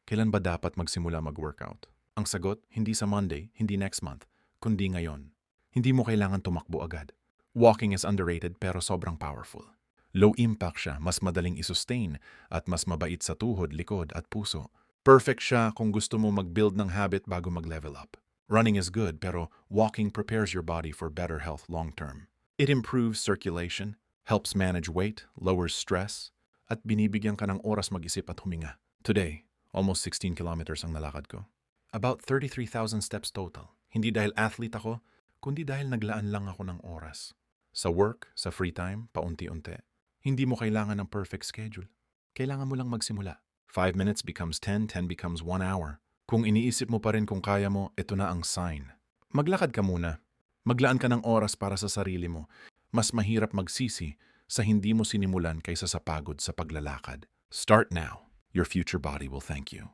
Kailan ba dapat magsimula mag-workout? Ang sagot, hindi sa Monday, hindi next month, kundi ngayon. Hindi mo kailangan tumakbo agad. Walking is underrated pero sobrang powerful. Low impact siya, mas madaling isustain at mas mabait sa tuhod, likod at puso. Perfect siya kung gusto mo mag-build ng habit bago mag-level up. Running is good pero walking prepares your body for better health long-term. It improves circulation, helps manage weight, lowers stress, at binibigyan ka ng oras mag-isip at huminga. Today, almost 16 kilometers ang nalakad ko. About 33,000 steps total. Hindi dahil athlete ako, kundi dahil naglaan lang ako ng oras. Sa work, sa free time, paunti-unti. Hindi mo kailangan ng perfect schedule. Kailangan mo lang magsimula. 5 minutes becomes 10, 10 becomes 1 hour. Kung iniisip mo pa rin kung kaya mo, ito na ang sign. Maglakad ka muna. Maglaan ka ng oras para sa sarili mo. Mas mahirap magsisi sa hindi mo sinimulan kaysa sa pagod sa paglalakad. Start now. Your future body will thank you.